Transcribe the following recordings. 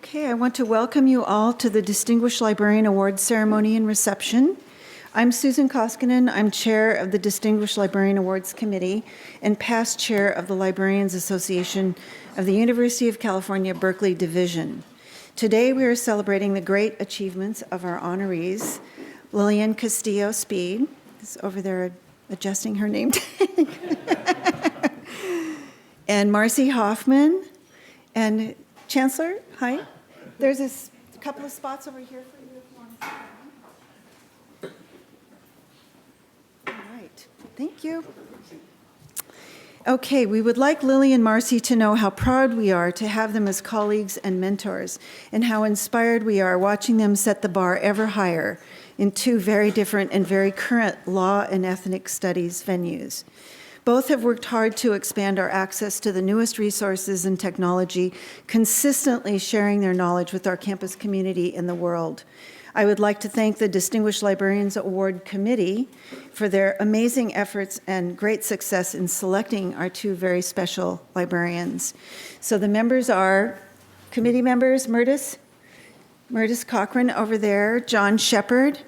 Okay, I want to welcome you all to the Distinguished Librarian Awards Ceremony and Reception. I'm Susan Koskinen. I'm chair of the Distinguished Librarian Awards Committee and past chair of the Librarians Association of the University of California, Berkeley Division. Today we are celebrating the great achievements of our honorees, Lillian Castillo-Speed, is over there adjusting her name tag, and Marcy Hoffman, and Chancellor, hi. There's a couple of spots over here for you if you want to sit down. All right, thank you. Okay, we would like Lily and Marcy to know how proud we are to have them as colleagues and mentors, and how inspired we are watching them set the bar ever higher in two very different and very current law and ethnic studies venues. Both have worked hard to expand our access to the newest resources and technology, consistently sharing their knowledge with our campus community and the world. I would like to thank the Distinguished Librarians Award Committee for their amazing efforts and great success in selecting our two very special librarians. So the members are committee members, Murtis Cochran over there, John Shepard,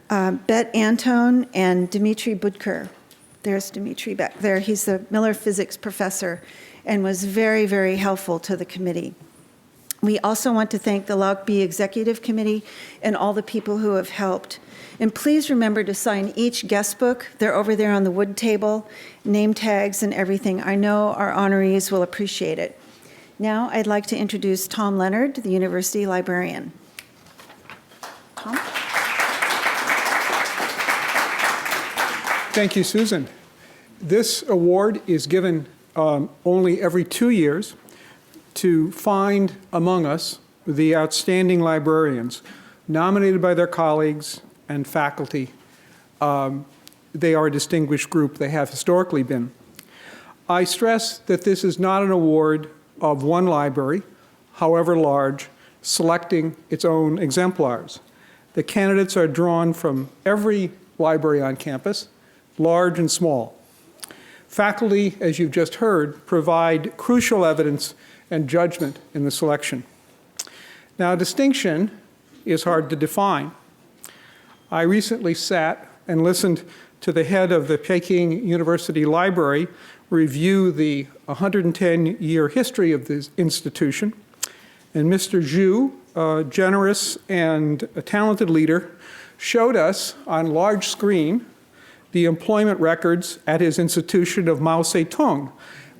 Bet Antone, and Dimitri Budker. There's Dimitri back there. He's the Miller physics professor and was very, very helpful to the committee. We also want to thank the LAUC-B Executive Committee and all the people who have helped. And please remember to sign each guest book. They're over there on the wood table, name tags and everything. I know our honorees will appreciate it. Now I'd like to introduce Tom Leonard, the university librarian. Tom? Thank you, Susan. This award is given only every 2 years to find among us the outstanding librarians, nominated by their colleagues and faculty. They are a distinguished group. They have historically been. I stress that this is not an award of one library, however large, selecting its own exemplars. The candidates are drawn from every library on campus, large and small. Faculty, as you've just heard, provide crucial evidence and judgment in the selection. Now, distinction is hard to define. I recently sat and listened to the head of the Peking University Library review the 110-year history of this institution, and Mr. Zhu, a generous and a talented leader, showed us on large screen the employment records at his institution of Mao Zedong,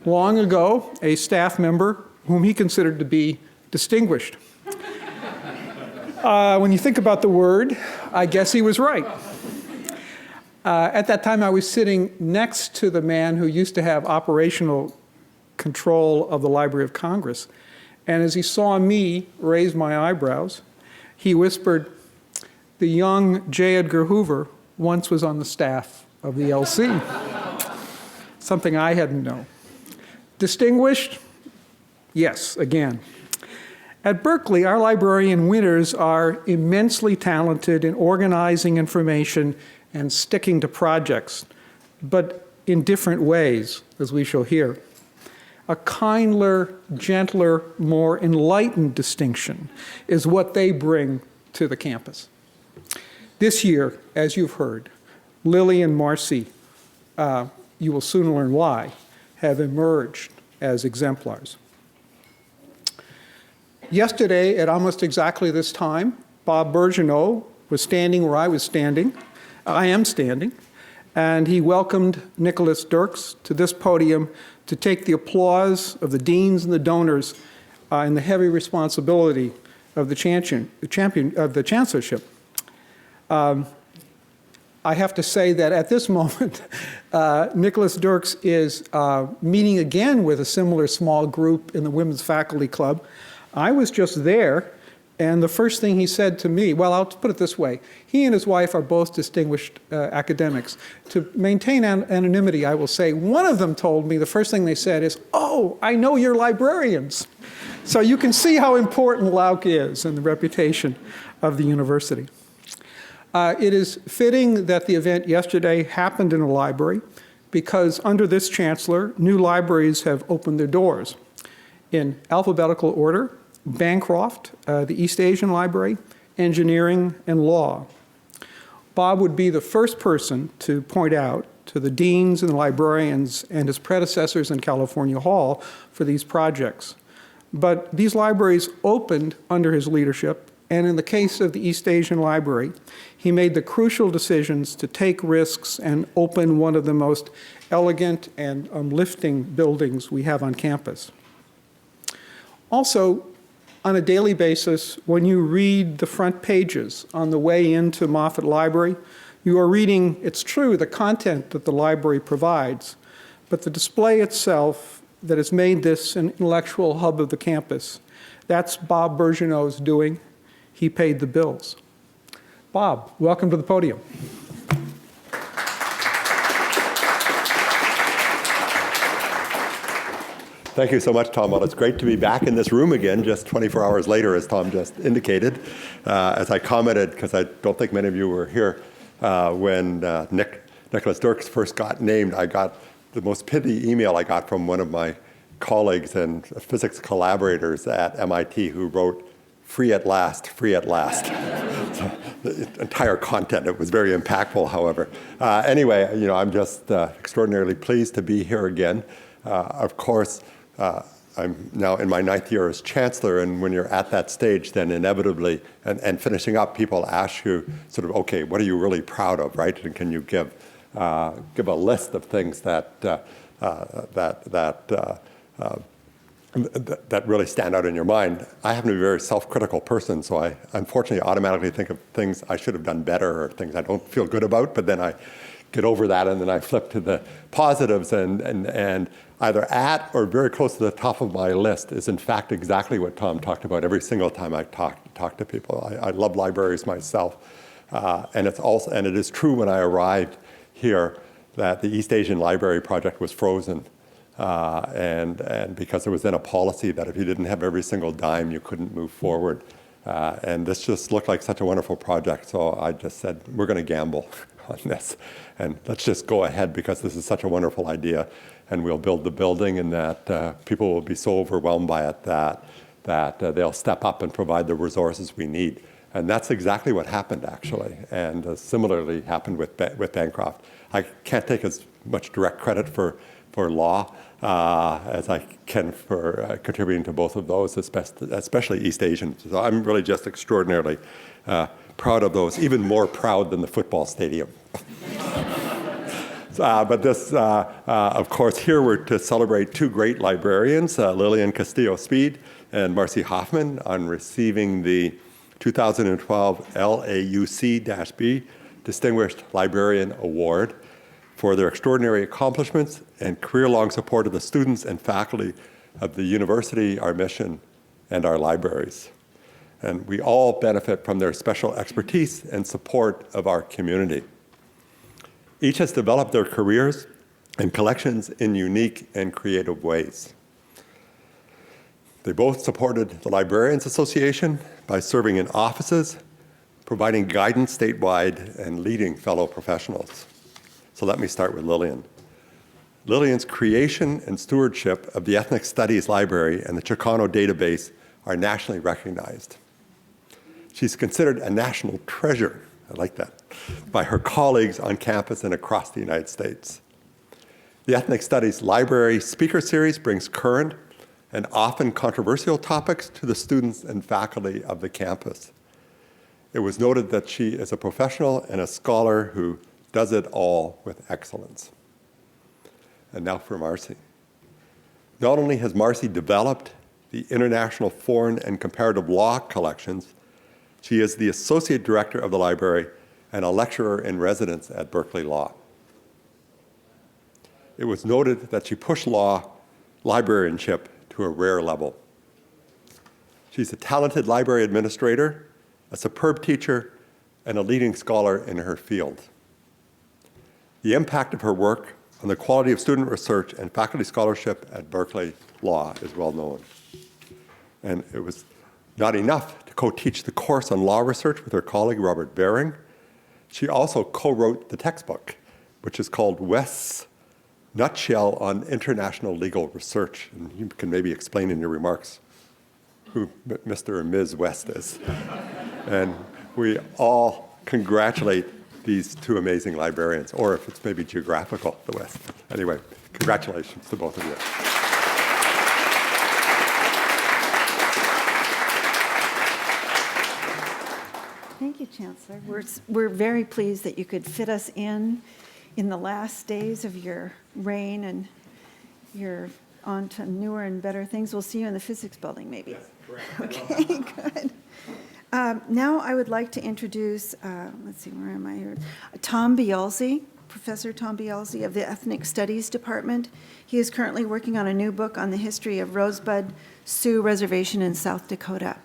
long ago a staff member whom he considered to be distinguished. When you think about the word, I guess he was right. At that time, I was sitting next to the man who used to have operational control of the Library of Congress. And as he saw me raise my eyebrows, he whispered, "The young J. Edgar Hoover once was on the staff of the LC." Something I hadn't known. Distinguished? Yes, again. At Berkeley, our librarian winners are immensely talented in organizing information and sticking to projects, but in different ways, as we shall hear. A kinder, gentler, more enlightened distinction is what they bring to the campus. This year, as you've heard, Lily and Marcy, you will soon learn why, have emerged as exemplars. Yesterday, at almost exactly this time, Bob Birgeneau was standing where I am standing, and he welcomed Nicholas Dirks to this podium to take the applause of the deans and the donors and the heavy responsibility of the chancellorship. I have to say that at this moment, Nicholas Dirks is meeting again with a similar small group in the Women's Faculty Club. I was just there, and the first thing he said to me, well, I'll put it this way. He and his wife are both distinguished academics. To maintain anonymity, I will say, one of them told me, the first thing they said is, "Oh, I know you're librarians." So you can see how important LAUC is and the reputation of the university. It is fitting that the event yesterday happened in a library because under this chancellor, new libraries have opened their doors. In alphabetical order, Bancroft, the East Asian Library, Engineering, and Law. Bob would be the first person to point out to the deans and the librarians and his predecessors in California Hall for these projects. But these libraries opened under his leadership, and in the case of the East Asian Library, he made the crucial decisions to take risks and open one of the most elegant and lifting buildings we have on campus. Also, on a daily basis, when you read the front pages on the way into Moffett Library, you are reading, it's true, the content that the library provides, but the display itself that has made this an intellectual hub of the campus, that's Bob Birgeneau's doing. He paid the bills. Bob, welcome to the podium. Thank you so much, Tom. Well, it's great to be back in this room again, just 24 hours later, as Tom just indicated. As I commented, because I don't think many of you were here, when Nicholas Dirks first got named, I got the most pithy email I got from one of my colleagues and physics collaborators at MIT who wrote, "Free at last, free at last." So, the entire content, it was very impactful, however. Anyway, I'm just extraordinarily pleased to be here again. Of course, I'm now in my 9th year as Chancellor, and when you're at that stage, then inevitably, and finishing up, people ask you sort of, okay, what are you really proud of, right? And can you give a list of things that really stand out in your mind? I happen to be a very self-critical person, so I unfortunately automatically think of things I should have done better or things I don't feel good about, but then I get over that and then I flip to the positives, and either at or very close to the top of my list is in fact exactly what Tom talked about every single time I talk to people. I love libraries myself, and it is true when I arrived here that the East Asian Library project was frozen, and because there was then a policy that if you didn't have every single dime, you couldn't move forward. And this just looked like such a wonderful project, so I just said, we're going to gamble on this, and let's just go ahead because this is such a wonderful idea, and we'll build the building, and that people will be so overwhelmed by it that they'll step up and provide the resources we need. And that's exactly what happened, actually, and similarly happened with Bancroft. I can't take as much direct credit for law as I can for contributing to both of those, especially East Asian. So I'm really just extraordinarily proud of those, even more proud than the football stadium. But this, of course, here we're to celebrate two great librarians, Lillian Castillo-Speed and Marcy Hoffman, on receiving the 2012 LAUC-B Distinguished Librarian Award for their extraordinary accomplishments and career-long support of the students and faculty of the university, our mission, and our libraries. And we all benefit from their special expertise and support of our community. Each has developed their careers and collections in unique and creative ways. They both supported the Librarians Association by serving in offices, providing guidance statewide, and leading fellow professionals. So let me start with Lillian. Lillian's creation and stewardship of the Ethnic Studies Library and the Chicano database are nationally recognized. She's considered a national treasure, I like that, by her colleagues on campus and across the United States. The Ethnic Studies Library Speaker Series brings current and often controversial topics to the students and faculty of the campus. It was noted that she is a professional and a scholar who does it all with excellence. And now for Marcy. Not only has Marcy developed the International Foreign and Comparative Law collections, she is the Associate Director of the library and a lecturer in residence at Berkeley Law. It was noted that she pushed law librarianship to a rare level. She's a talented library administrator, a superb teacher, and a leading scholar in her field. The impact of her work on the quality of student research and faculty scholarship at Berkeley Law is well known. And it was not enough to co-teach the course on law research with her colleague, Robert Baring. She also co-wrote the textbook, which is called West's Nutshell on International Legal Research. And you can maybe explain in your remarks who Mr. and Ms. West is. And we all congratulate these two amazing librarians, or if it's maybe geographical, the West. Anyway, congratulations to both of you. Thank you, Chancellor. We're very pleased that you could fit us in the last days of your reign, and you're on to newer and better things. We'll see you in the physics building, maybe. Yes, correct. Okay, good. Now I would like to introduce, let's see, where am I here? Tom Biolsi, Professor Tom Biolsi of the Ethnic Studies Department. He is currently working on a new book on the history of Rosebud Sioux Reservation in South Dakota.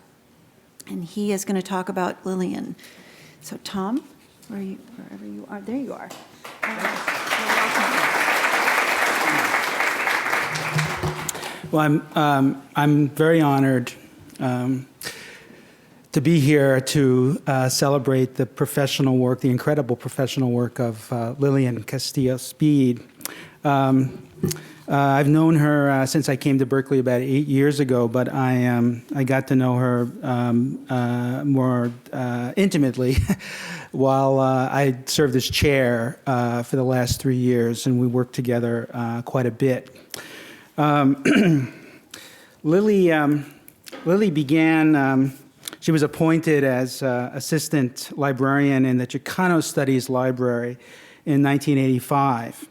And he is going to talk about Lillian. So Tom, wherever you are, there you are. Well, I'm very honored to be here to celebrate the professional work, the incredible professional work of Lillian Castillo-Speed. I've known her since I came to Berkeley about 8 years ago, but I got to know her more intimately while I served as chair for the last 3 years, and we worked together quite a bit. Lily began, she was appointed as assistant librarian in the Chicano Studies Library in 1985.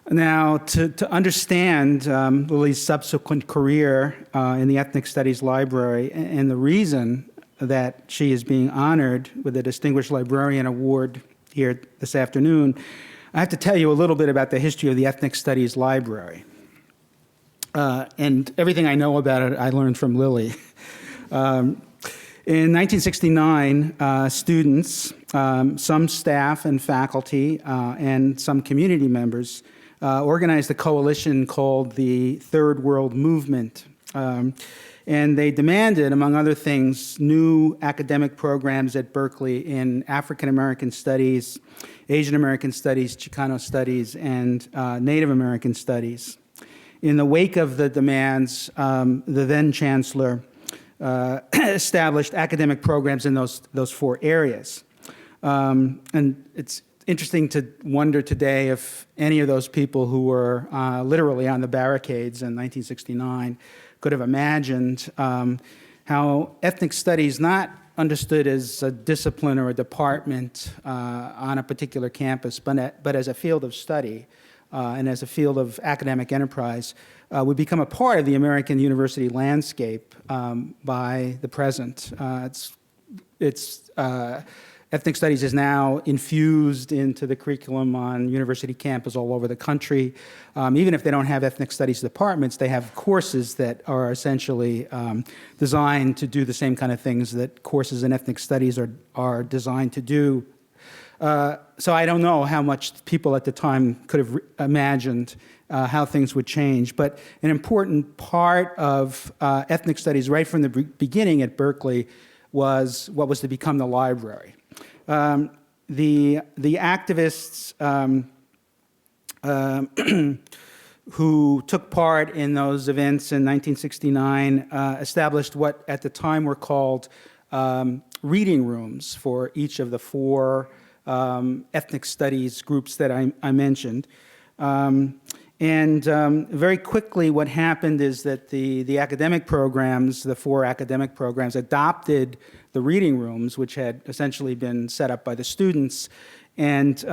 Now, to understand Lily's subsequent career in the Ethnic Studies Library and the reason that she is being honored with the Distinguished Librarian Award here this afternoon, I have to tell you a little bit about the history of the Ethnic Studies Library. And everything I know about it, I learned from Lily. In 1969, students, some staff and faculty, and some community members organized a coalition called the Third World Movement. And they demanded, among other things, new academic programs at Berkeley in African American studies, Asian American studies, Chicano studies, and Native American studies. In the wake of the demands, the then Chancellor established academic programs in those four areas. And it's interesting to wonder today if any of those people who were literally on the barricades in 1969 could have imagined how ethnic studies, not understood as a discipline or a department on a particular campus, but as a field of study and as a field of academic enterprise, would become a part of the American university landscape by the present. Ethnic studies is now infused into the curriculum on university campus all over the country. Even if they don't have ethnic studies departments, they have courses that are essentially designed to do the same kind of things that courses in ethnic studies are designed to do. So I don't know how much people at the time could have imagined how things would change. But an important part of ethnic studies right from the beginning at Berkeley was what was to become the library. The activists who took part in those events in 1969 established what at the time were called reading rooms for each of the four ethnic studies groups that I mentioned. Very quickly what happened is that the academic programs, the four academic programs, adopted the reading rooms, which had essentially been set up by the students, and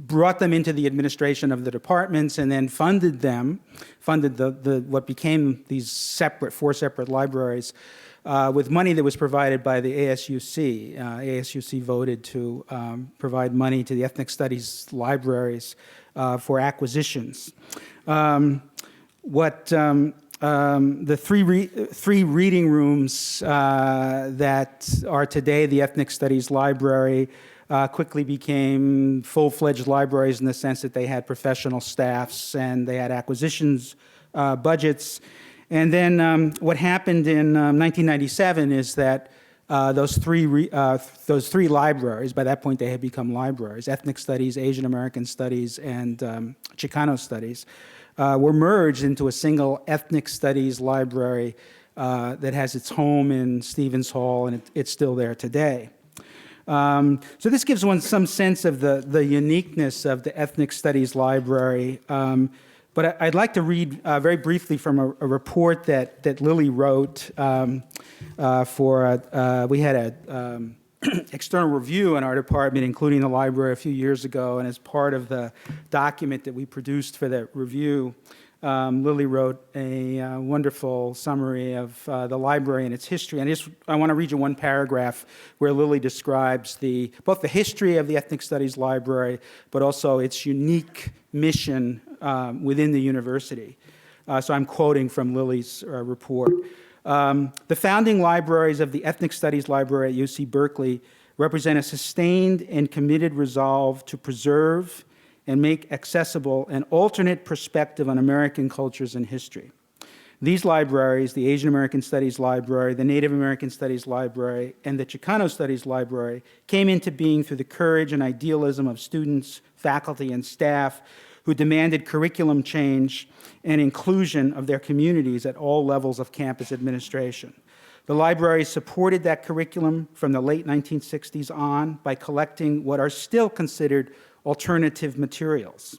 brought them into the administration of the departments, and then funded what became these four separate libraries with money that was provided by the ASUC. ASUC voted to provide money to the ethnic studies libraries for acquisitions. The three reading rooms that are today the Ethnic Studies Library quickly became full-fledged libraries in the sense that they had professional staffs and they had acquisitions budgets. And then what happened in 1997 is that those three libraries, by that point they had become libraries, Ethnic Studies, Asian American Studies, and Chicano Studies, were merged into a single ethnic studies library that has its home in Stevens Hall, and it's still there today. So this gives one some sense of the uniqueness of the Ethnic Studies Library. But I'd like to read very briefly from a report that Lily wrote we had an external review in our department, including the library, a few years ago, and as part of the document that we produced for that review, Lily wrote a wonderful summary of the library and its history. And I want to read you one paragraph where Lily describes both the history of the Ethnic Studies Library, but also its unique mission within the university. So I'm quoting from Lily's report. The founding libraries of the Ethnic Studies Library at UC Berkeley represent a sustained and committed resolve to preserve and make accessible an alternate perspective on American cultures and history. These libraries, the Asian American Studies Library, the Native American Studies Library, and the Chicano Studies Library, came into being through the courage and idealism of students, faculty, and staff who demanded curriculum change and inclusion of their communities at all levels of campus administration. The library supported that curriculum from the late 1960s on by collecting what are still considered alternative materials.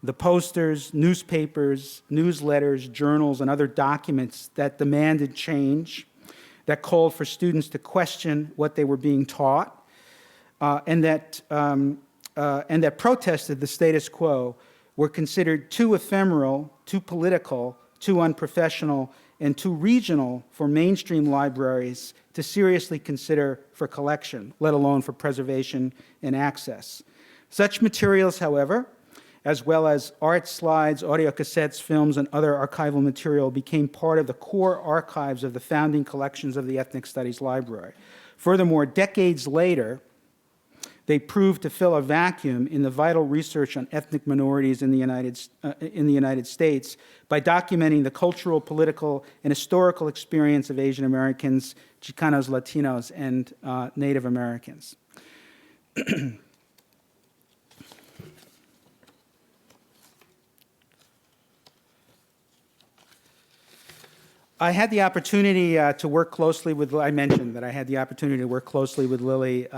The posters, newspapers, newsletters, journals, and other documents that demanded change, that called for students to question what they were being taught, and that protested the status quo, were considered too ephemeral, too political, too unprofessional, and too regional for mainstream libraries to seriously consider for collection, let alone for preservation and access. Such materials, however, as well as art slides, audio cassettes, films, and other archival material became part of the core archives of the founding collections of the Ethnic Studies Library. Furthermore, decades later, they proved to fill a vacuum in the vital research on ethnic minorities in the United States by documenting the cultural, political, and historical experience of Asian Americans, Chicanos, Latinos, and Native Americans. I had the opportunity to work closely with, I mentioned that I had the opportunity to work closely with Lily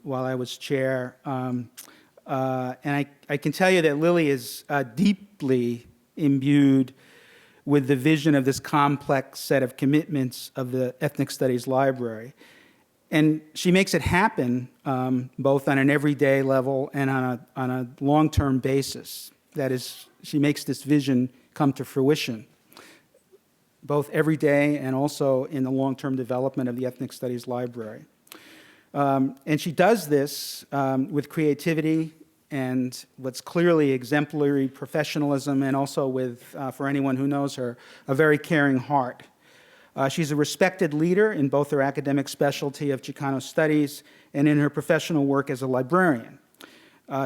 while I was chair. And I can tell you that Lily is deeply imbued with the vision of this complex set of commitments of the Ethnic Studies Library. And she makes it happen both on an everyday level and on a long-term basis. That is, she makes this vision come to fruition, both every day and also in the long-term development of the Ethnic Studies Library. And she does this with creativity and what's clearly exemplary professionalism, and also with, for anyone who knows her, a very caring heart. She's a respected leader in both her academic specialty of Chicano studies and in her professional work as a librarian.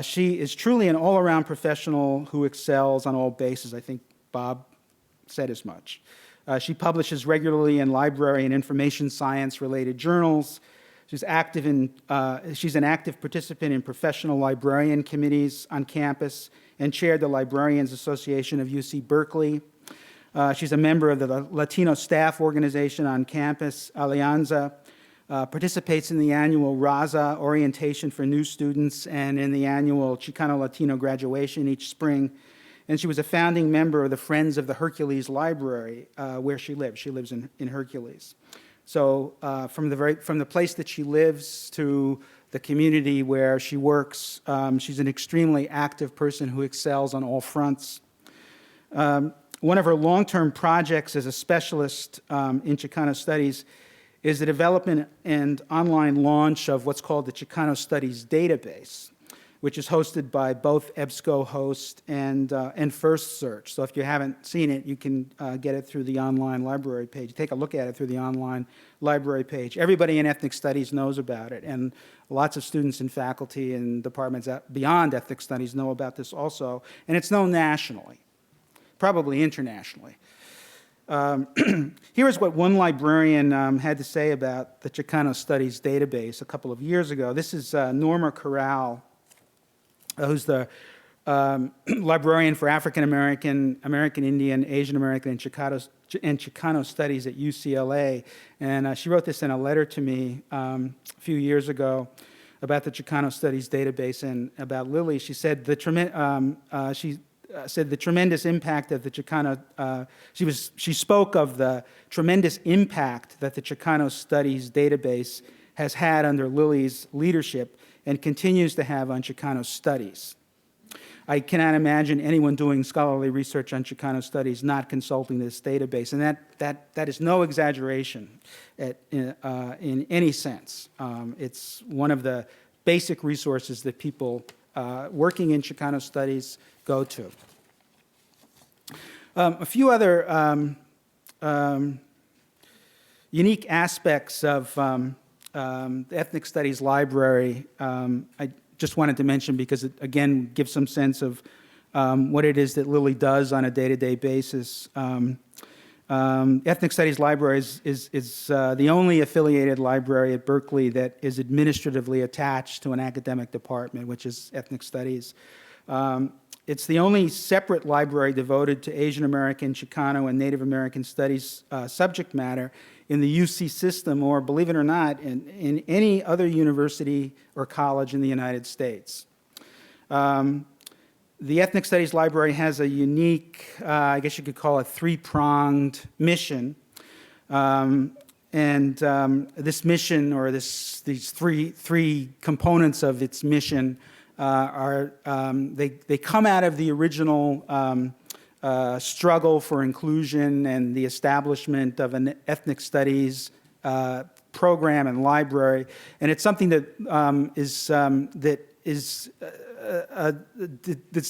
She is truly an all-around professional who excels on all bases. I think Bob said as much. She publishes regularly in library and information science-related journals. She's an active participant in professional librarian committees on campus and chaired the Librarians Association of UC Berkeley. She's a member of the Latino staff organization on campus, Alianza, participates in the annual Raza orientation for new students and in the annual Chicano Latino graduation each spring. And she was a founding member of the Friends of the Hercules Library, where she lives. She lives in Hercules. So from the place that she lives to the community where she works, she's an extremely active person who excels on all fronts. One of her long-term projects as a specialist in Chicano studies is the development and online launch of what's called the Chicano Studies Database, which is hosted by both EBSCOhost and First Search. So if you haven't seen it, you can get it through the online library page. Take a look at it through the online library page. Everybody in ethnic studies knows about it, and lots of students and faculty and departments beyond ethnic studies know about this also, and it's known nationally, probably internationally. Here is what one librarian had to say about the Chicano Studies Database a couple of years ago. This is Norma Corral, who's the librarian for African American, American Indian, Asian American, and Chicano studies at UCLA. And she wrote this in a letter to me a few years ago about the Chicano studies database and about Lily. She said the tremendous impact of the Chicano. She spoke of the tremendous impact that the Chicano studies database has had under Lily's leadership and continues to have on Chicano studies. I cannot imagine anyone doing scholarly research on Chicano studies not consulting this database, and that is no exaggeration in any sense. It's one of the basic resources that people working in Chicano studies go to. A few other unique aspects of the Ethnic Studies Library I just wanted to mention because it, again, gives some sense of what it is that Lily does on a day-to-day basis. Ethnic Studies Library is the only affiliated library at Berkeley that is administratively attached to an academic department, which is Ethnic Studies. It's the only separate library devoted to Asian American, Chicano, and Native American studies subject matter in the UC system, or believe it or not, in any other university or college in the United States. The Ethnic Studies Library has a unique, I guess you could call it three-pronged mission. This mission, or these three components of its mission, they come out of the original struggle for inclusion and the establishment of an ethnic studies program and library, and it's something that's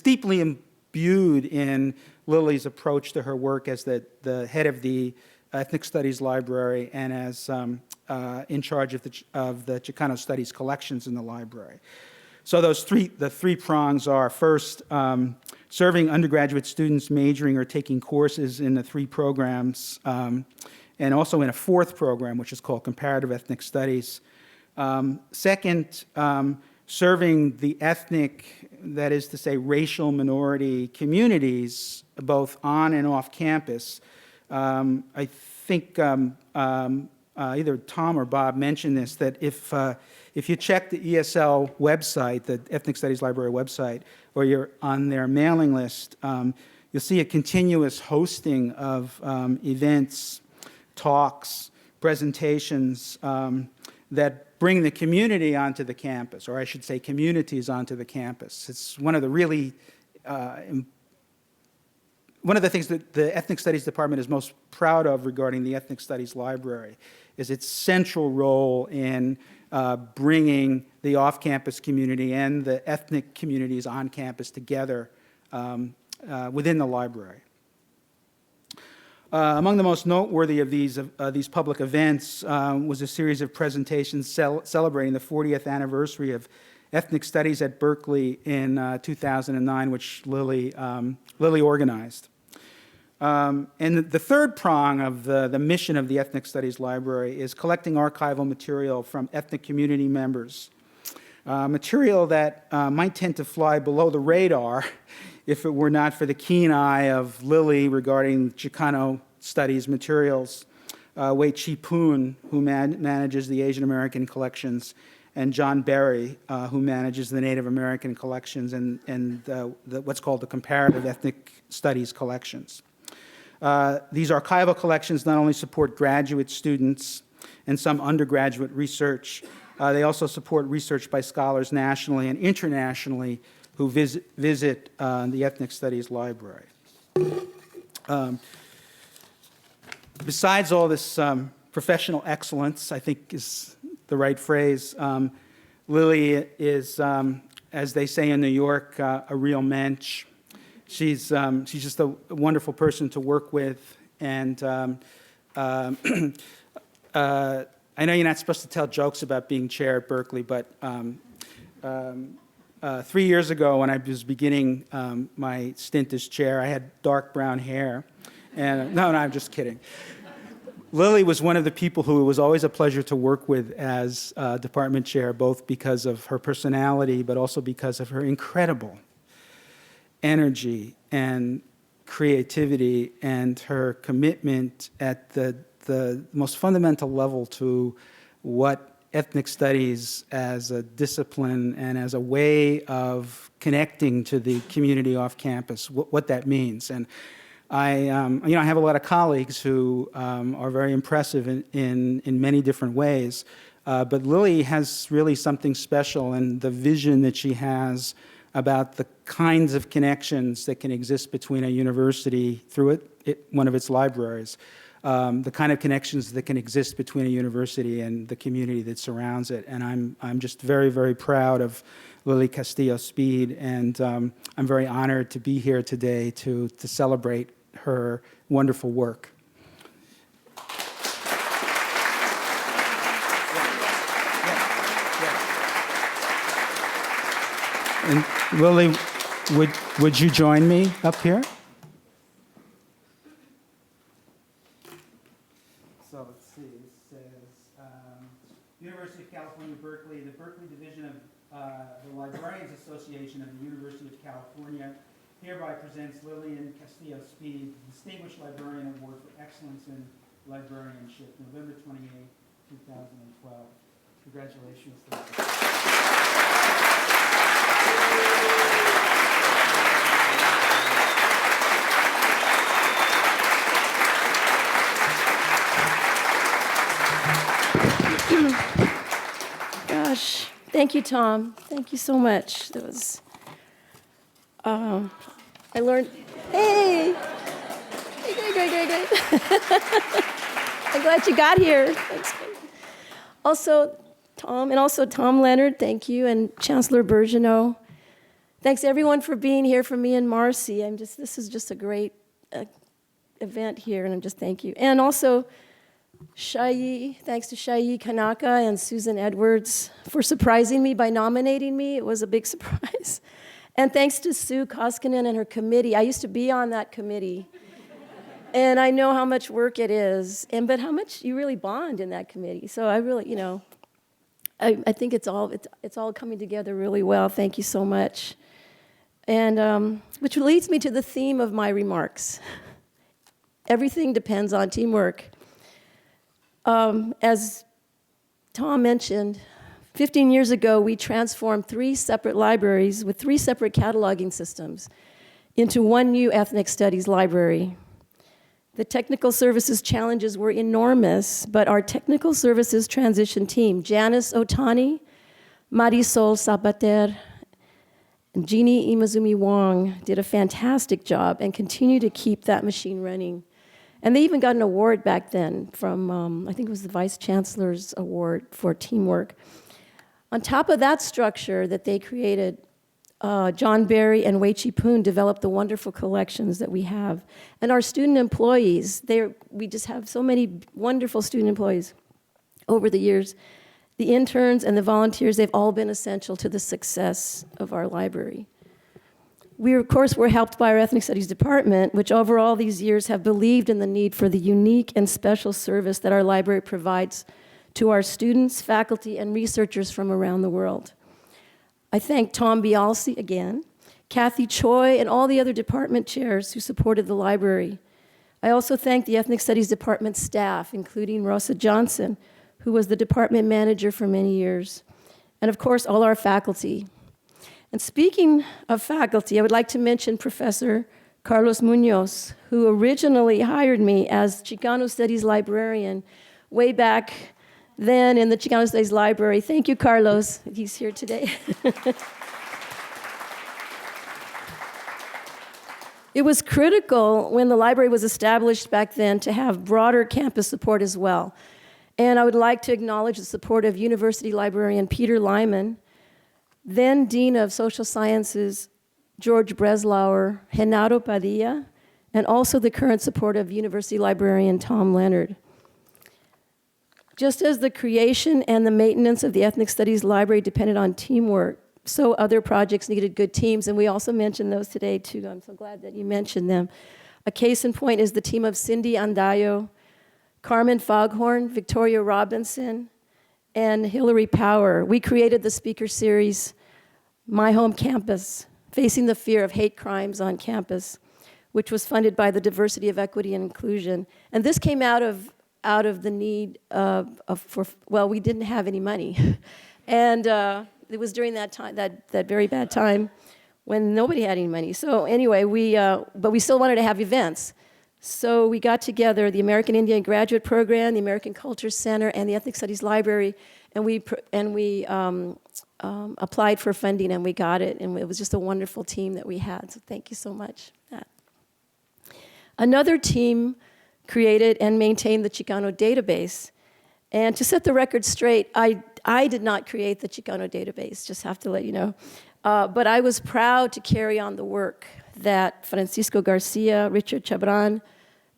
deeply imbued in Lily's approach to her work as the head of the Ethnic Studies Library and as in charge of the Chicano Studies collections in the library. So the three prongs are, first, serving undergraduate students majoring or taking courses in the three programs, and also in a fourth program, which is called Comparative Ethnic Studies. Second, serving the ethnic, that is to say, racial minority communities, both on and off campus. I think either Tom or Bob mentioned this, that if you check the ESL website, the Ethnic Studies Library website, or you're on their mailing list, you'll see a continuous hosting of events, talks, presentations that bring the community onto the campus, or I should say communities onto the campus. It's one of the really, one of the things that the Ethnic Studies Department is most proud of regarding the Ethnic Studies Library is its central role in bringing the off-campus community and the ethnic communities on campus together within the library. Among the most noteworthy of these public events was a series of presentations celebrating the 40th anniversary of Ethnic Studies at Berkeley in 2009, which Lily organized. And the third prong of the mission of the Ethnic Studies Library is collecting archival material from ethnic community members, material that might tend to fly below the radar if it were not for the keen eye of Lily regarding Chicano studies materials, Wei Chi Poon, who manages the Asian American collections, and John Berry, who manages the Native American collections and what's called the Comparative Ethnic Studies collections. These archival collections not only support graduate students and some undergraduate research, they also support research by scholars nationally and internationally who visit the Ethnic Studies Library. Besides all this professional excellence, I think is the right phrase, Lily is, as they say in New York, a real mensch. She's just a wonderful person to work with, and I know you're not supposed to tell jokes about being chair at Berkeley, but 3 years ago when I was beginning my stint as chair, I had dark brown hair, and no, I'm just kidding. Lily was one of the people who it was always a pleasure to work with as department chair, both because of her personality, but also because of her incredible energy and creativity and her commitment at the most fundamental level to what ethnic studies as a discipline and as a way of connecting to the community off campus, what that means. And I have a lot of colleagues who are very impressive in many different ways, but Lily has really something special in the vision that she has about the kinds of connections that can exist between a university through one of its libraries, the kind of connections that can exist between a university and the community that surrounds it. And I'm just very, very proud of Lily Castillo-Speed, and I'm very honored to be here today to celebrate her wonderful work. And Lily, would you join me up here? So let's see. It says University of California, Berkeley, the Berkeley Division of the Librarians Association of the University of California hereby presents Lillian Castillo-Speed, Distinguished Librarian Award for Excellence in Librarianship, November 28, 2012. Congratulations, Lillian. Gosh, thank you, Tom. Thank you so much. That was, I learned, hey, great. I'm glad you got here. Thanks. Also, Tom Leonard, thank you, and Chancellor Birgeneau. Thanks everyone for being here for me and Marcy. This is just a great event here, and I'm just thank you. And also, thanks to Shayi Kanaka and Susan Edwards for surprising me by nominating me. It was a big surprise. And thanks to Sue Koskinen and her committee. I used to be on that committee. And I know how much work it is, but how much you really bond in that committee. So I really, I think it's all coming together really well. Thank you so much. And which leads me to the theme of my remarks. Everything depends on teamwork. As Tom mentioned, 15 years ago, we transformed 3 separate libraries with 3 separate cataloging systems into one new ethnic studies library. The technical services challenges were enormous, but our technical services transition team, Janice Otani, Marisol Sabater, and Jeannie Imazumi Wong, did a fantastic job and continue to keep that machine running. And they even got an award back then from, I think it was the Vice Chancellor's Award for teamwork. On top of that structure that they created, John Barry and Wei Chi Poon developed the wonderful collections that we have. And our student employees, we just have so many wonderful student employees over the years. The interns and the volunteers, they've all been essential to the success of our library. We, of course, were helped by our Ethnic Studies department, which over all these years have believed in the need for the unique and special service that our library provides to our students, faculty, and researchers from around the world. I thank Tom Biolsi again, Kathy Choi, and all the other department chairs who supported the library. I also thank the Ethnic Studies department staff, including Rosa Johnson, who was the department manager for many years, and of course, all our faculty. And speaking of faculty, I would like to mention Professor Carlos Munoz, who originally hired me as Chicano Studies librarian way back then in the Chicano Studies library. Thank you, Carlos. He's here today. It was critical when the library was established back then to have broader campus support as well. And I would like to acknowledge the support of University Librarian Peter Lyman, then Dean of Social Sciences, George Breslauer, Renato Padilla, and also the current support of University Librarian Tom Leonard. Just as the creation and the maintenance of the Ethnic Studies Library depended on teamwork, so other projects needed good teams, and we also mentioned those today too. I'm so glad that you mentioned them. A case in point is the team of Cindy Andayo, Carmen Foghorn, Victoria Robinson, and Hillary Power. We created the speaker series, My Home Campus, Facing the Fear of Hate Crimes on Campus, which was funded by the Diversity of Equity and Inclusion. And this came out of the need well, we didn't have any money. And it was during that time, that very bad time when nobody had any money. So anyway, but we still wanted to have events. So we got together the American Indian Graduate Program, the American Culture Center, and the Ethnic Studies Library, and we applied for funding, and we got it, and it was just a wonderful team that we had. So thank you so much for that. Another team created and maintained the Chicano database. And to set the record straight, I did not create the Chicano database, just have to let you know. But I was proud to carry on the work that Francisco Garcia, Richard Chabran,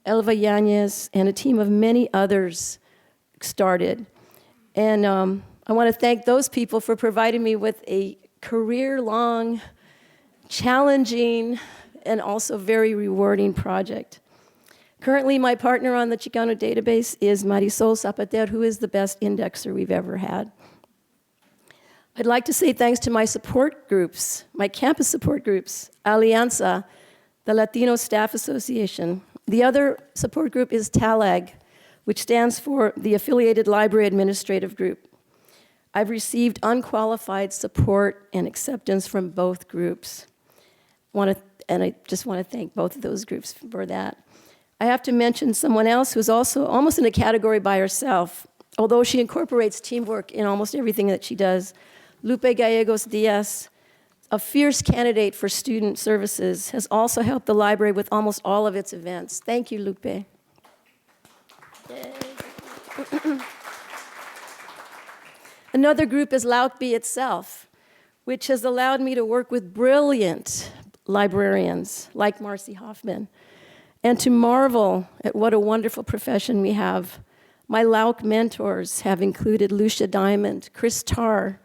Elva Yanez, and a team of many others started. And I want to thank those people for providing me with a career-long, challenging, and also very rewarding project. Currently, my partner on the Chicano database is Marisol Zapater, who is the best indexer we've ever had. I'd like to say thanks to my support groups, my campus support groups, Alianza, the Latino Staff Association. The other support group is TALAG, which stands for the Affiliated Library Administrative Group. I've received unqualified support and acceptance from both groups. And I just want to thank both of those groups for that. I have to mention someone else who's also almost in a category by herself, although she incorporates teamwork in almost everything that she does. Lupe Gallegos Diaz, a fierce candidate for student services, has also helped the library with almost all of its events. Thank you, Lupe. Yay. Another group is LAUC-B itself, which has allowed me to work with brilliant librarians like Marcy Hoffman, and to marvel at what a wonderful profession we have. My LAUC mentors have included Lucia Diamond, Chris Tarr,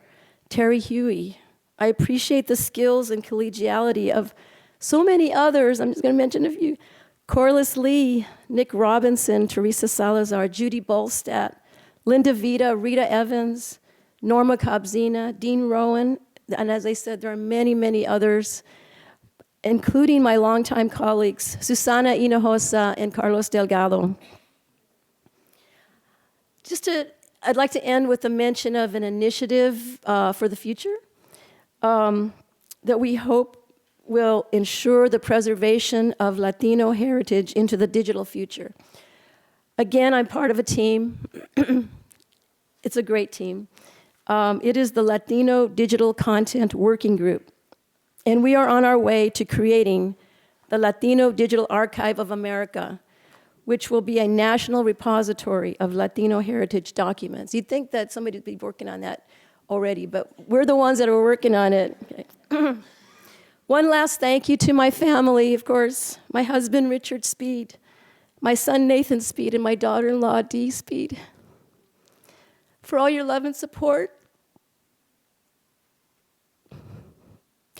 Terry Huey. I appreciate the skills and collegiality of so many others. I'm just going to mention a few. Corliss Lee, Nick Robinson, Teresa Salazar, Judy Bolstadt, Linda Vita, Rita Evans, Norma Cobzina, Dean Rowan, and as I said, there are many, many others, including my longtime colleagues, Susana Hinojosa and Carlos Delgado. I'd like to end with a mention of an initiative for the future that we hope will ensure the preservation of Latino heritage into the digital future. Again, I'm part of a team. It's a great team. It is the Latino Digital Content Working Group. And we are on our way to creating the Latino Digital Archive of America, which will be a national repository of Latino heritage documents. You'd think that somebody would be working on that already, but we're the ones that are working on it. Okay. One last thank you to my family, of course, my husband, Richard Speed, my son, Nathan Speed, and my daughter-in-law, Dee Speed, for all your love and support,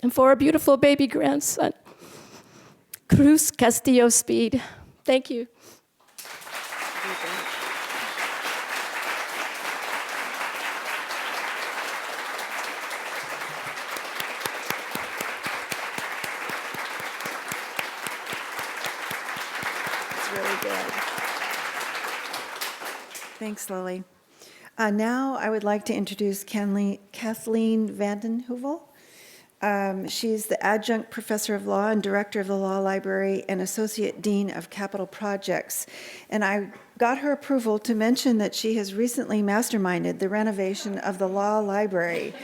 and for our beautiful baby grandson, Cruz Castillo-Speed. Thank you. It's really good. Thanks, Lily. Now I would like to introduce Kathleen Vanden Heuvel. She's the adjunct professor of law and director of the law library and associate dean of capital projects. And I got her approval to mention that she has recently masterminded the renovation of the law library,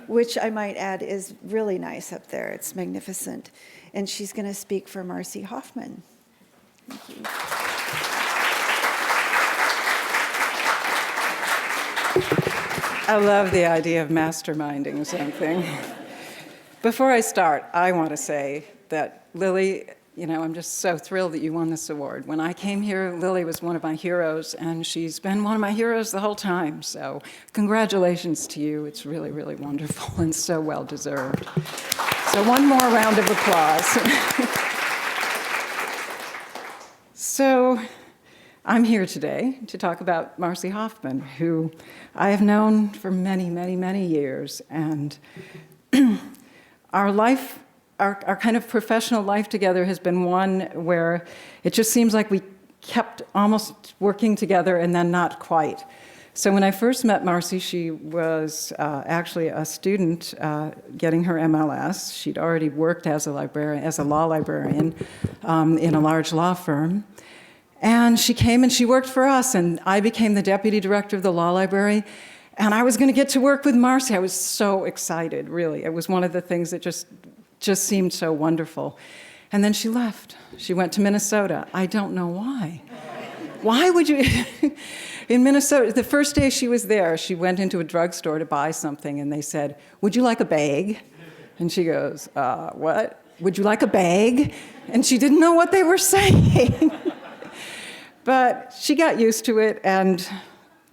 which I might add is really nice up there. It's magnificent. And she's going to speak for Marcy Hoffman. Thank you. I love the idea of masterminding something. Before I start, I want to say that Lily, I'm just so thrilled that you won this award. When I came here, Lily was one of my heroes, and she's been one of my heroes the whole time. So congratulations to you. It's really, really wonderful and so well deserved. So one more round of applause. So I'm here today to talk about Marcy Hoffman, who I have known for many, many, many years. And our life our kind of professional life together has been one where it just seems like we kept almost working together and then not quite. So when I first met Marcy, she was actually a student getting her MLS. She'd already worked as a librarian, as a law librarian in a large law firm. And she came and she worked for us, and I became the deputy director of the law library. And I was going to get to work with Marcy. I was so excited, really. It was one of the things that just seemed so wonderful. And then she left. She went to Minnesota. I don't know why. Why would you? In Minnesota, the first day she was there, she went into a drugstore to buy something, and they said, "Would you like a bag?" And she goes, "What? Would you like a bag?" And she didn't know what they were saying. But she got used to it, and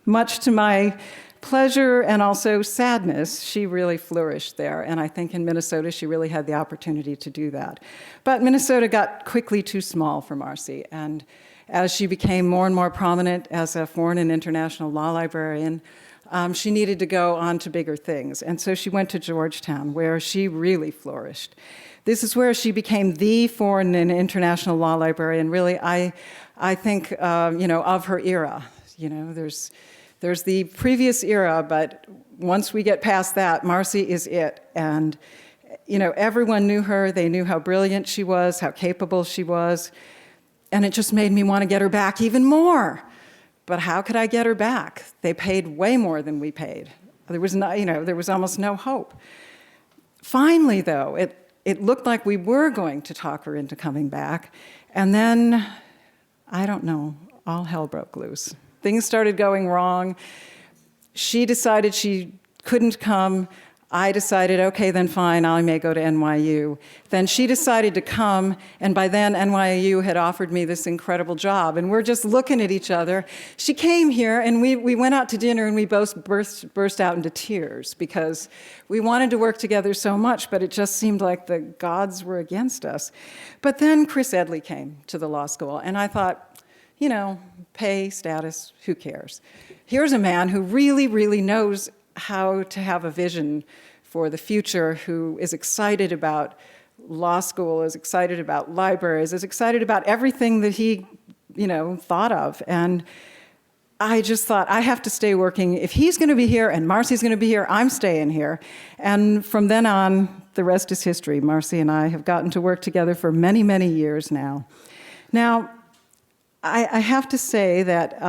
much to my pleasure and also sadness, she really flourished there. And I think in Minnesota, she really had the opportunity to do that. But Minnesota got quickly too small for Marcy, and as she became more and more prominent as a foreign and international law librarian, she needed to go on to bigger things. And so she went to Georgetown, where she really flourished. This is where she became the foreign and international law librarian, really, I think, of her era. There's the previous era, but once we get past that, Marcy is it. And, everyone knew her. They knew how brilliant she was, how capable she was. And it just made me want to get her back even more. But how could I get her back? They paid way more than we paid. There was there was almost no hope. Finally, though, it looked like we were going to talk her into coming back. And then, I don't know, all hell broke loose. Things started going wrong. She decided she couldn't come. I decided, okay, then fine, I may go to NYU. Then she decided to come, and by then NYU had offered me this incredible job, and we're just looking at each other. She came here, and we went out to dinner, and we both burst out into tears because we wanted to work together so much, but it just seemed like the gods were against us. But then Chris Edley came to the law school, and I thought, pay, status, who cares? Here's a man who really, really knows how to have a vision for the future, who is excited about law school, is excited about libraries, is excited about everything that he, thought of. And I just thought, I have to stay working. If he's going to be here and Marcy's going to be here, I'm staying here. And from then on, the rest is history. Marcy and I have gotten to work together for many, many years now. Now, I have to say that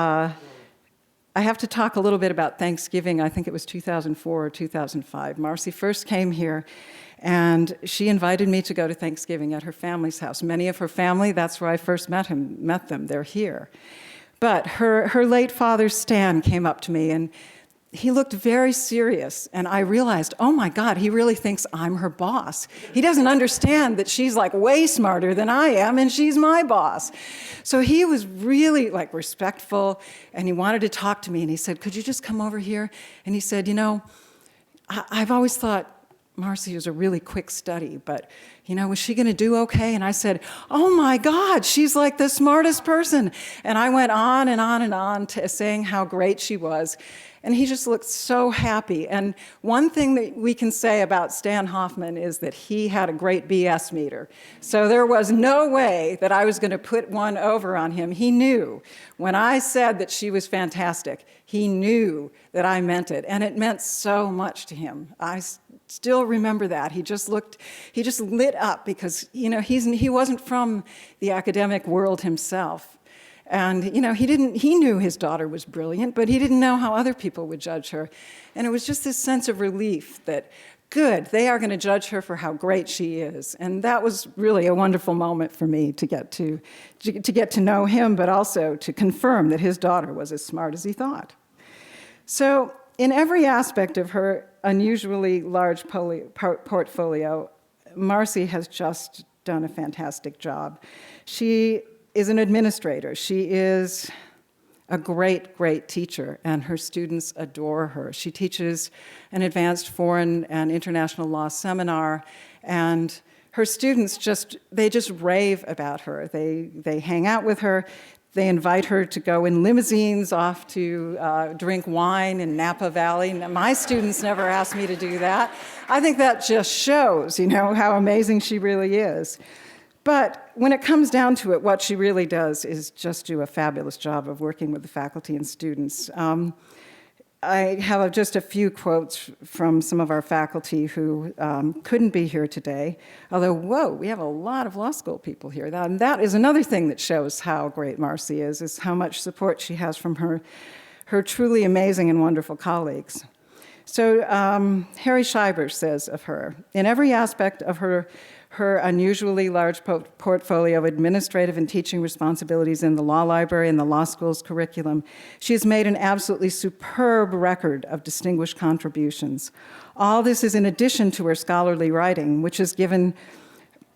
I have to talk a little bit about Thanksgiving. I think it was 2004 or 2005. Marcy first came here, and she invited me to go to Thanksgiving at her family's house. Many of her family, that's where I first met them. They're here. But her late father, Stan, came up to me, and he looked very serious, and I realized, oh my God, he really thinks I'm her boss. He doesn't understand that she's like way smarter than I am, and she's my boss. So he was really respectful, and he wanted to talk to me, and he said, could you just come over here? And he said, I've always thought Marcy was a really quick study, but, was she going to do okay? And I said, oh my God, she's like the smartest person. And I went on and on and on to saying how great she was. And he just looked so happy. And one thing that we can say about Stan Hoffman is that he had a great BS meter. So there was no way that I was going to put one over on him. He knew. When I said that she was fantastic, he knew that I meant it. And it meant so much to him. I still remember that. He just lit up because, he wasn't from the academic world himself. And, he knew his daughter was brilliant, but he didn't know how other people would judge her. And it was just this sense of relief that, good, they are going to judge her for how great she is. And that was really a wonderful moment for me to get to know him, but also to confirm that his daughter was as smart as he thought. So in every aspect of her unusually large portfolio, Marcy has just done a fantastic job. She is an administrator. She is a great, great teacher, and her students adore her. She teaches an advanced foreign and international law seminar, and her students just rave about her. They hang out with her. They invite her to go in limousines off to drink wine in Napa Valley. My students never asked me to do that. I think that just shows, how amazing she really is. But when it comes down to it, what she really does is just do a fabulous job of working with the faculty and students. I have just a few quotes from some of our faculty who couldn't be here today. Although, whoa, we have a lot of law school people here. And that is another thing that shows how great Marcy is how much support she has from her truly amazing and wonderful colleagues. So Harry Scheiber says of her, in every aspect of her unusually large portfolio of administrative and teaching responsibilities in the law library and the law school's curriculum, she has made an absolutely superb record of distinguished contributions. All this is in addition to her scholarly writing, which has given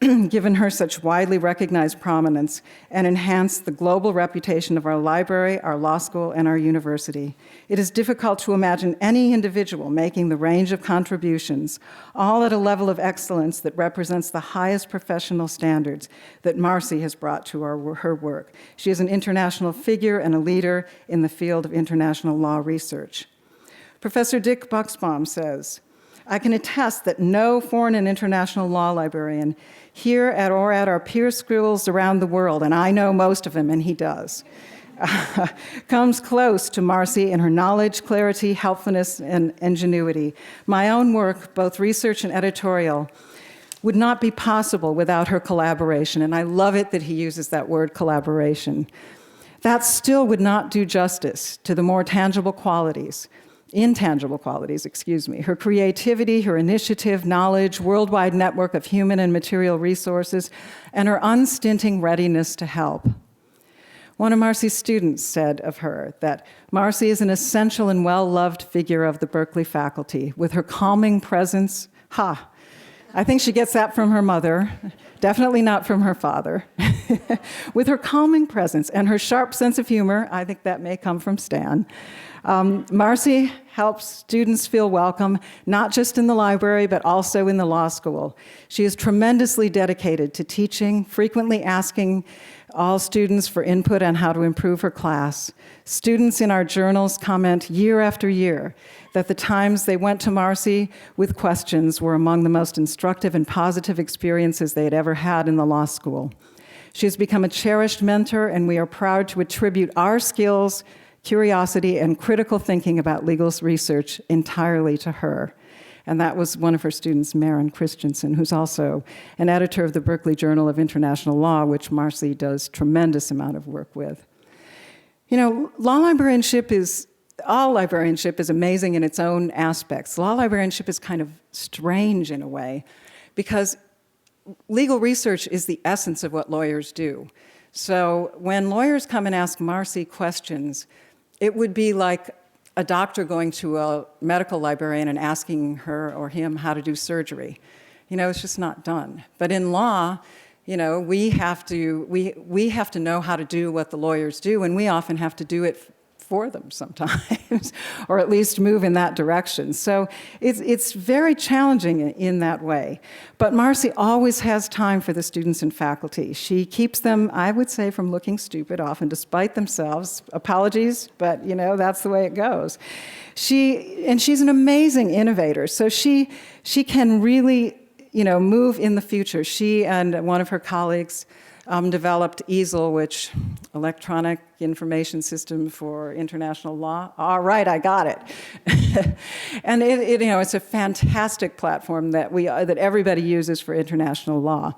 her such widely recognized prominence and enhanced the global reputation of our library, our law school, and our university. It is difficult to imagine any individual making the range of contributions, all at a level of excellence that represents the highest professional standards that Marcy has brought to her work. She is an international figure and a leader in the field of international law research. Professor Dick Buxbaum says, I can attest that no foreign and international law librarian here at our peer schools around the world, and I know most of them, and he does, comes close to Marcy in her knowledge, clarity, helpfulness, and ingenuity. My own work, both research and editorial, would not be possible without her collaboration, and I love it that he uses that word collaboration. That still would not do justice to the more intangible qualities, her creativity, her initiative, knowledge, worldwide network of human and material resources, and her unstinting readiness to help. One of Marcy's students said of her that Marcy is an essential and well-loved figure of the Berkeley faculty. With her calming presence, I think she gets that from her mother, definitely not from her father. With her calming presence and her sharp sense of humor, I think that may come from Stan, Marcy helps students feel welcome, not just in the library, but also in the law school. She is tremendously dedicated to teaching, frequently asking all students for input on how to improve her class. Students in our journals comment year after year that the times they went to Marcy with questions were among the most instructive and positive experiences they had ever had in the law school. She has become a cherished mentor, and we are proud to attribute our skills, curiosity, and critical thinking about legal research entirely to her. And that was one of her students, Maren Christensen, who's also an editor of the Berkeley Journal of International Law, which Marcy does tremendous amount of work with. All librarianship is amazing in its own aspects. Law librarianship is kind of strange in a way, because legal research is the essence of what lawyers do. So when lawyers come and ask Marcy questions, it would be like a doctor going to a medical librarian and asking her or him how to do surgery. It's just not done. But in law, we have to know how to do what the lawyers do, and we often have to do it for them sometimes, or at least move in that direction. So it's very challenging in that way. But Marcy always has time for the students and faculty. She keeps them, I would say, from looking stupid often, despite themselves. Apologies, but that's the way it goes. She's an amazing innovator, so she can really move in the future. She and one of her colleagues developed EASL, which Electronic Information System for International Law. All right, I got it. And it's a fantastic platform that everybody uses for international law.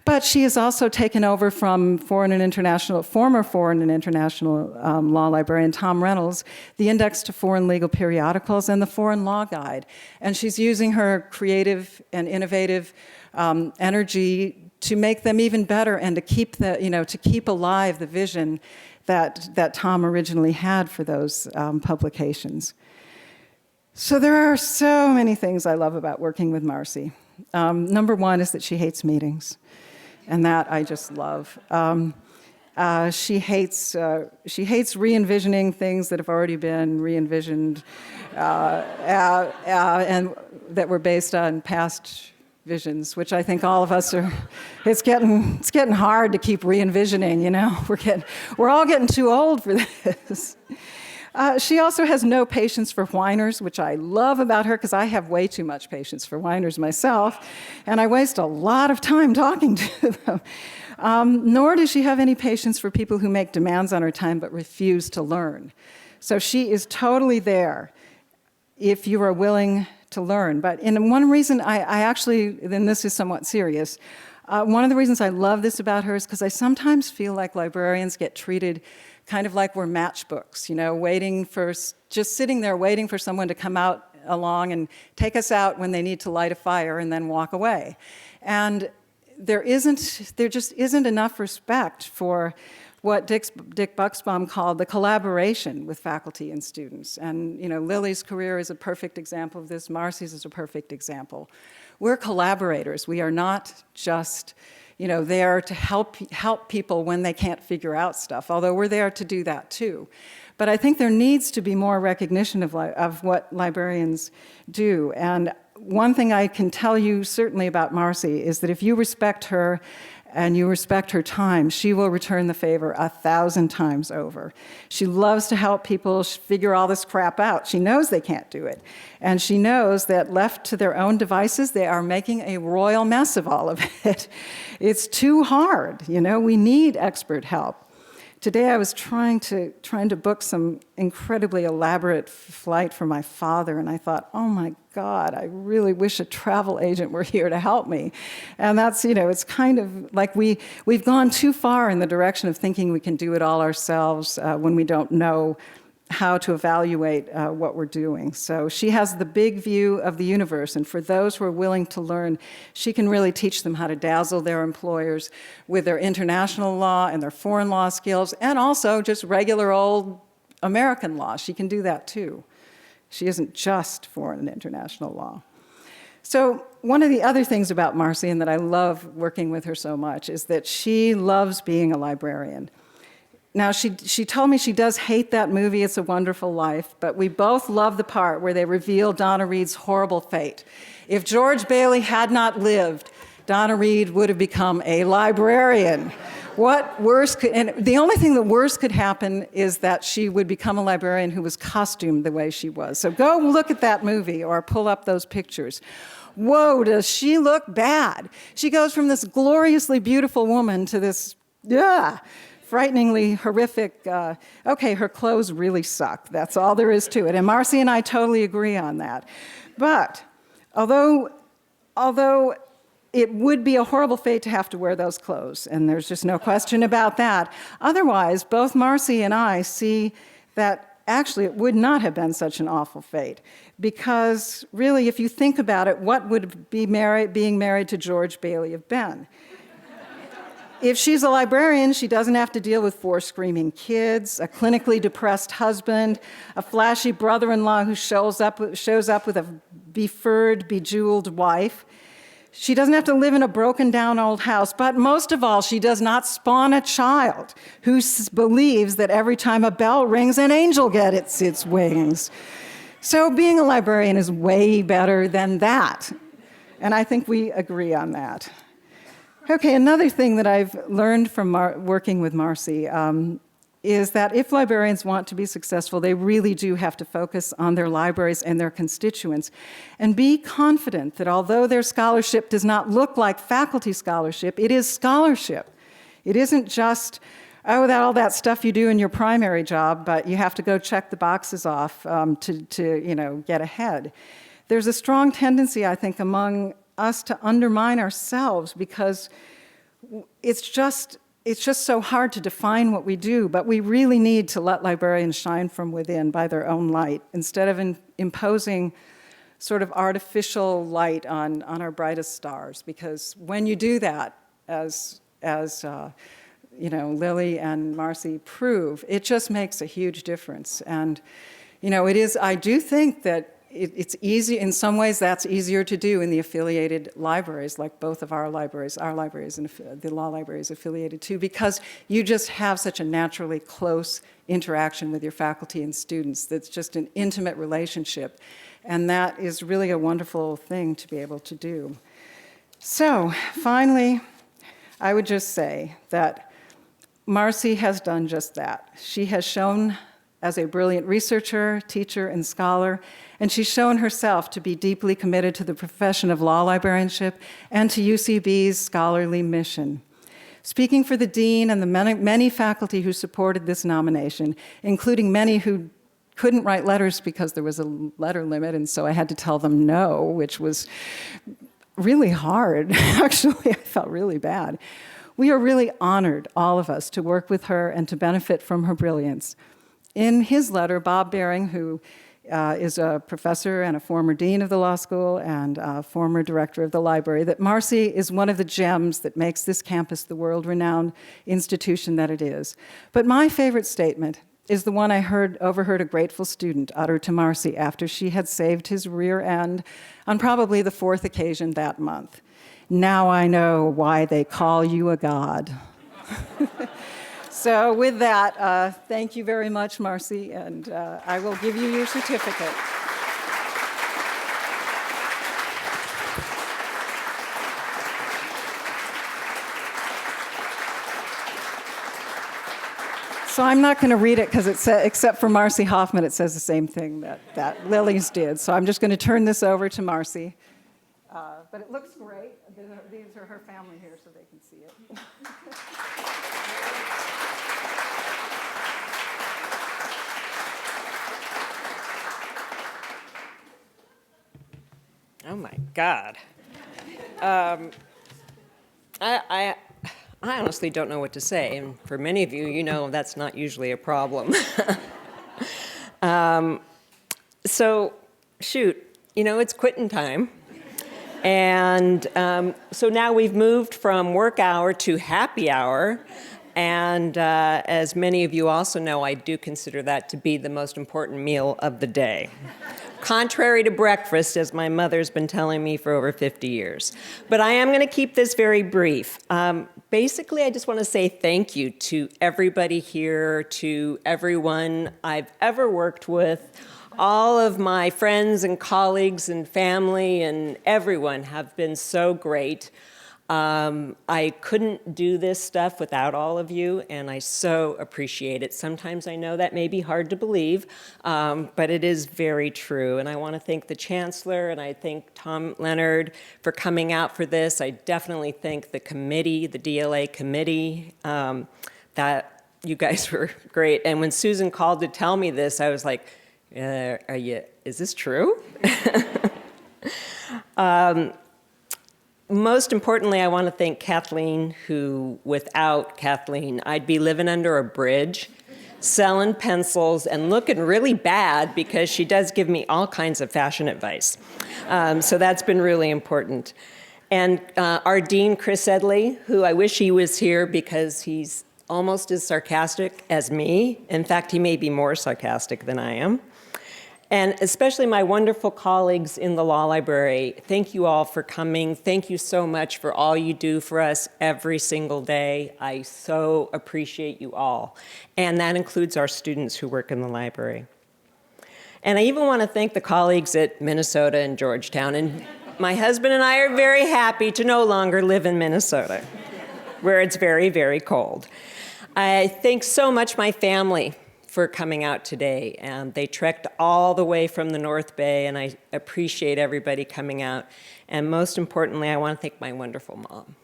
But she has also taken over from former foreign and international law librarian Tom Reynolds, the Index to Foreign Legal Periodicals and the Foreign Law Guide. And she's using her creative and innovative energy to make them even better and to keep alive the vision that Tom originally had for those publications. So there are so many things I love about working with Marcy. Number one is that she hates meetings, and that I just love. She hates re-envisioning things that have already been re-envisioned and that were based on past visions, which I think all of us are, it's getting hard to keep re-envisioning, you know? We're all getting too old for this. She also has no patience for whiners, which I love about her because I have way too much patience for whiners myself, and I waste a lot of time talking to them. Nor does she have any patience for people who make demands on her time but refuse to learn. So she is totally there if you are willing to learn. But one reason I actually, and this is somewhat serious, one of the reasons I love this about her is because I sometimes feel like librarians get treated kind of like we're matchbooks, you know, just sitting there waiting for someone to come along and take us out when they need to light a fire and then walk away. And there just isn't enough respect for what Dick Buxbaum called the collaboration with faculty and students. And, you know, Lily's career is a perfect example of this. Marcy's is a perfect example. We're collaborators. We are not just, you know, there to help people when they can't figure out stuff, although we're there to do that too. But I think there needs to be more recognition of what librarians do. And one thing I can tell you certainly about Marcy is that if you respect her and you respect her time, she will return the favor 1,000 times over. She loves to help people figure all this crap out. She knows they can't do it. And she knows that left to their own devices, they are making a royal mess of all of it. It's too hard, you know, we need expert help. Today I was trying to book some incredibly elaborate flight for my father, and I thought, oh my God, I really wish a travel agent were here to help me. And that's, you know, it's kind of like we've gone too far in the direction of thinking we can do it all ourselves when we don't know how to evaluate what we're doing. So she has the big view of the universe, and for those who are willing to learn, she can really teach them how to dazzle their employers with their international law and their foreign law skills, and also just regular old American law. She can do that too. She isn't just foreign and international law. So one of the other things about Marcy, and that I love working with her so much, is that she loves being a librarian. Now, she told me she does hate that movie, It's a Wonderful Life, but we both love the part where they reveal Donna Reed's horrible fate. If George Bailey had not lived, Donna Reed would have become a librarian. What worse could, and the only thing that worse could happen is that she would become a librarian who was costumed the way she was. So go look at that movie or pull up those pictures. Whoa, does she look bad? She goes from this gloriously beautiful woman to this, frighteningly horrific, okay, her clothes really suck. That's all there is to it. And Marcy and I totally agree on that. But although it would be a horrible fate to have to wear those clothes, and there's just no question about that, otherwise, both Marcy and I see that actually it would not have been such an awful fate. Because really, if you think about it, what would being married to George Bailey have been? If she's a librarian, she doesn't have to deal with 4 screaming kids, a clinically depressed husband, a flashy brother-in-law who shows up with a befurred, bejeweled wife. She doesn't have to live in a broken-down old house, but most of all, she does not spawn a child who believes that every time a bell rings, an angel gets its wings. So being a librarian is way better than that, and I think we agree on that. Okay, another thing that I've learned from working with Marcy is that if librarians want to be successful, they really do have to focus on their libraries and their constituents and be confident that although their scholarship does not look like faculty scholarship, it is scholarship. It isn't just, all that stuff you do in your primary job, but you have to go check the boxes off to get ahead. There's a strong tendency, I think, among us to undermine ourselves because it's just so hard to define what we do, but we really need to let librarians shine from within by their own light instead of imposing sort of artificial light on our brightest stars. Because when you do that, as Lily and Marcy prove, it just makes a huge difference. And I do think that it's easy, in some ways that's easier to do in the affiliated libraries, like both of our libraries and the law library is affiliated to, because you just have such a naturally close interaction with your faculty and students that's just an intimate relationship. And that is really a wonderful thing to be able to do. So finally, I would just say that Marcy has done just that. She has shown as a brilliant researcher, teacher, and scholar, and she's shown herself to be deeply committed to the profession of law librarianship and to UCB's scholarly mission. Speaking for the dean and the many faculty who supported this nomination, including many who couldn't write letters because there was a letter limit, and so I had to tell them no, which was really hard. Actually, I felt really bad. We are really honored, all of us, to work with her and to benefit from her brilliance. In his letter, Bob Baring, who is a professor and a former dean of the law school and a former director of the library, that Marcy is one of the gems that makes this campus the world-renowned institution that it is. But my favorite statement is the one I overheard a grateful student utter to Marcy after she had saved his rear end on probably the 4th occasion that month. "Now I know why they call you a god." So with that, thank you very much, Marcy, and I will give you your certificate. So I'm not going to read it because except for Marcy Hoffman, it says the same thing that Lily's did. So I'm just going to turn this over to Marcy. But it looks great. These are her family here, so they can see it. Oh my God. I honestly don't know what to say, and for many of you, you know that's not usually a problem. So, shoot, you know, it's quitting time. And so now we've moved from work hour to happy hour. And as many of you also know, I do consider that to be the most important meal of the day. Contrary to breakfast, as my mother's been telling me for over 50 years. But I am going to keep this very brief. Basically, I just want to say thank you to everybody here, to everyone I've ever worked with. All of my friends and colleagues and family and everyone have been so great. I couldn't do this stuff without all of you, and I so appreciate it. Sometimes I know that may be hard to believe, but it is very true. And I want to thank the Chancellor, and I thank Leonard for coming out for this. I definitely thank the committee, the DLA committee, that you guys were great. And when Susan called to tell me this, I was like, is this true? Most importantly, I want to thank Kathleen, who, without Kathleen, I'd be living under a bridge, selling pencils, and looking really bad because she does give me all kinds of fashion advice. So that's been really important. And our dean, Chris Edley, who I wish he was here because he's almost as sarcastic as me. In fact, he may be more sarcastic than I am. And especially my wonderful colleagues in the law library, thank you all for coming. Thank you so much for all you do for us every single day. I so appreciate you all. And that includes our students who work in the library. And I even want to thank the colleagues at Minnesota and Georgetown. And my husband and I are very happy to no longer live in Minnesota, where it's very, very cold. I thank so much my family for coming out today. And they trekked all the way from the North Bay, and I appreciate everybody coming out. And most importantly, I want to thank my wonderful mom.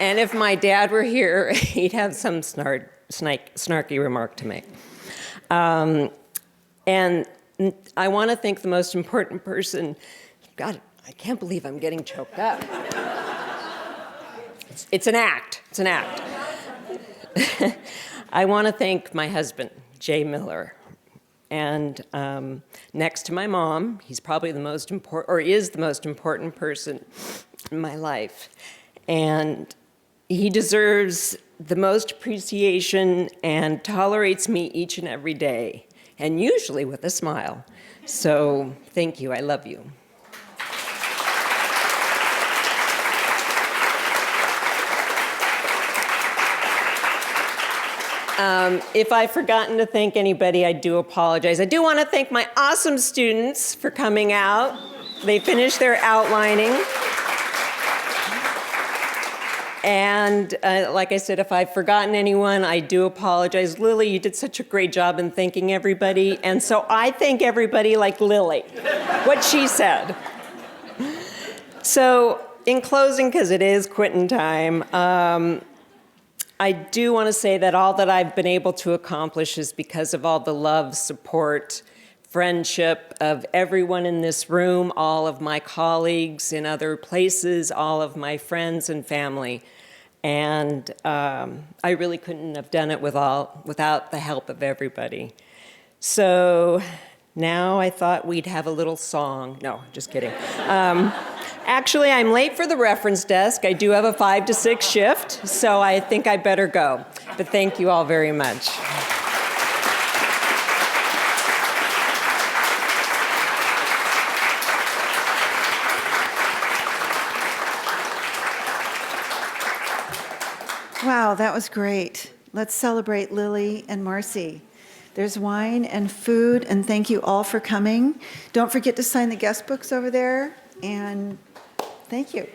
And if my dad were here, he'd have some snarky remark to make. And I want to thank the most important person. God, I can't believe I'm getting choked up. It's an act. It's an act. I want to thank my husband, Jay Miller. And next to my mom, he's probably the most important, or is the most important person in my life. And he deserves the most appreciation and tolerates me each and every day, and usually with a smile. So thank you. I love you. If I've forgotten to thank anybody, I do apologize. I do want to thank my awesome students for coming out. They finished their outlining. And like I said, if I've forgotten anyone, I do apologize. Lily, you did such a great job in thanking everybody. And so I thank everybody like Lily, what she said. So in closing, because it is quitting time, I do want to say that all that I've been able to accomplish is because of all the love, support, friendship of everyone in this room, all of my colleagues in other places, all of my friends and family. And I really couldn't have done it without the help of everybody. So now I thought we'd have a little song. No, just kidding. Actually, I'm late for the reference desk. I do have a 5 to 6 shift, so I think I better go. But thank you all very much. Wow, that was great. Let's celebrate Lily and Marcy. There's wine and food, and thank you all for coming. Don't forget to sign the guest books over there, and thank you.